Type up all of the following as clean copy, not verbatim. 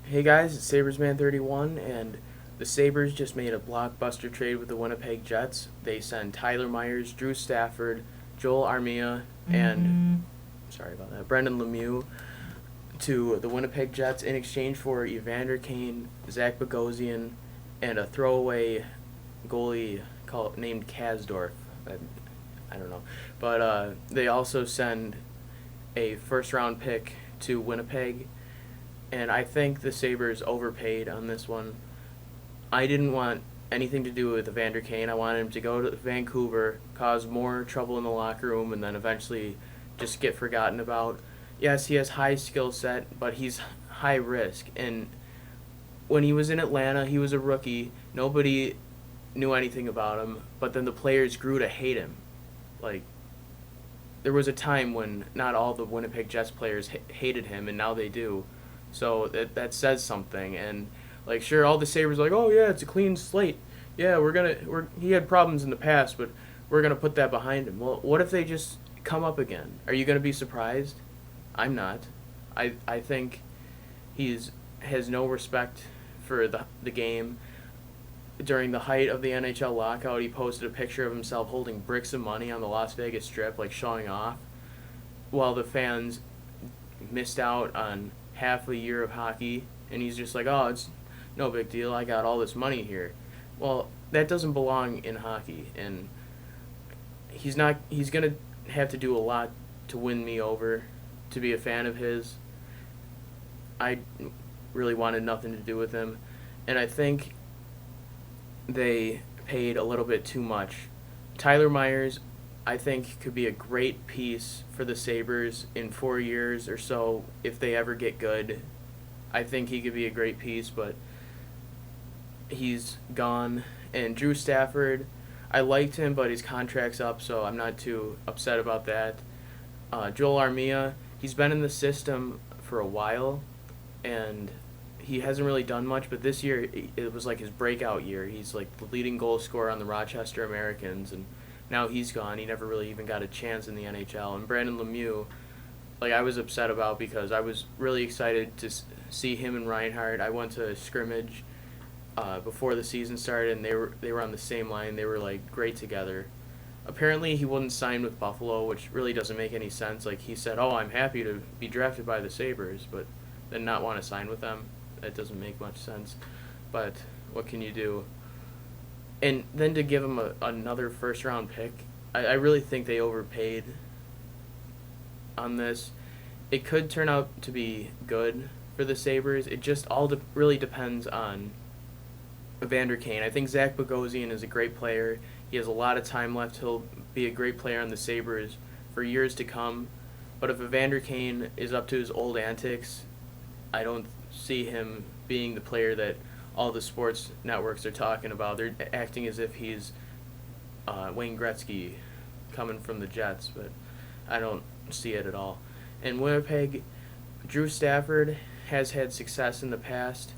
Hey guys, it's SabresMan31, and the Sabres just made a blockbuster trade with the Winnipeg Jets. They sent Tyler Myers, Drew Stafford, Joel Armia, and sorry about that, Brendan Lemieux to the Winnipeg Jets in exchange for Evander Kane, Zach Bogosian, and a throwaway goalie named Kasdorf. I don't know, but they also send a first-round pick to Winnipeg, and I think the Sabres overpaid on this one. I didn't want anything to do with Evander Kane. I wanted him to go to Vancouver, cause more trouble in the locker room, and then eventually just get forgotten about. Yes, he has high skill set, but he's high risk. And when he was in Atlanta, he was a rookie. Nobody knew anything about him, but then the players grew to hate him. Like, there was a time when not all the Winnipeg Jets players hated him, and now they do. So that says something. And like, sure, all the Sabres are like, oh yeah, it's a clean slate. Yeah, he had problems in the past, but we're gonna put that behind him. Well, what if they just come up again? Are you gonna be surprised? I'm not. I think he's has no respect for the game. During the height of the NHL lockout, he posted a picture of himself holding bricks of money on the Las Vegas Strip, like showing off, while the fans missed out on half a year of hockey, and he's just like, oh, it's no big deal. I got all this money here. Well, that doesn't belong in hockey, and he's not. He's gonna have to do a lot to win me over, to be a fan of his. I really wanted nothing to do with him, and I think they paid a little bit too much. Tyler Myers, I think, could be a great piece for the Sabres in 4 years or so if they ever get good. I think he could be a great piece, but he's gone. And Drew Stafford, I liked him, but his contract's up, so I'm not too upset about that. Joel Armia, he's been in the system for a while, and he hasn't really done much, but this year it was like his breakout year. He's like the leading goal scorer on the Rochester Americans, and now he's gone. He never really even got a chance in the NHL. And Brandon Lemieux, like, I was upset about because I was really excited to see him and Reinhardt. I went to a scrimmage before the season started, and they were on the same line. They were like great together. Apparently, he wouldn't sign with Buffalo, which really doesn't make any sense. Like, he said, "Oh, I'm happy to be drafted by the Sabres," but then not want to sign with them. That doesn't make much sense. But what can you do? And then to give him another first round pick, I really think they overpaid on this. It could turn out to be good for the Sabres. It just all really depends on Evander Kane. I think Zach Bogosian is a great player. He has a lot of time left. He'll be a great player on the Sabres for years to come. But if Evander Kane is up to his old antics, I don't see him being the player that all the sports networks are talking about. They're acting as if he's Wayne Gretzky coming from the Jets, but I don't see it at all. And Winnipeg, Drew Stafford has had success in the past,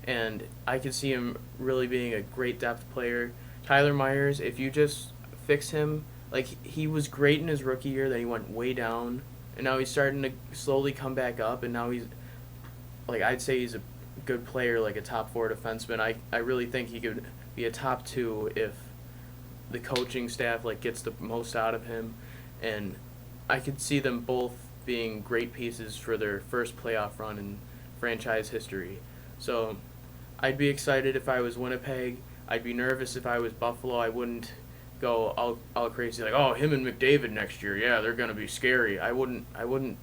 and I could see him really being a great depth player. Tyler Myers, if you just fix him, like, he was great in his rookie year, then he went way down, and now he's starting to slowly come back up, and now he's, like, I'd say he's a good player, like a top four defenseman. I really think he could be a top two if the coaching staff, like, gets the most out of him, and I could see them both being great pieces for their first playoff run in franchise history. So I'd be excited if I was Winnipeg. I'd be nervous if I was Buffalo. I wouldn't go all crazy like, oh, him and McDavid next year, yeah, they're gonna be scary. I wouldn't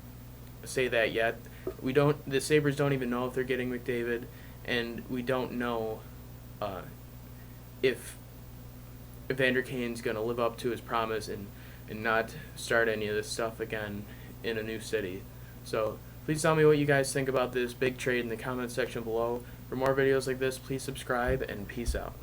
say that yet. The Sabres don't even know if they're getting McDavid, and we don't know if Evander Kane's gonna live up to his promise and not start any of this stuff again in a new city. So please tell me what you guys think about this big trade in the comments section below. For more videos like this, please subscribe, and peace out.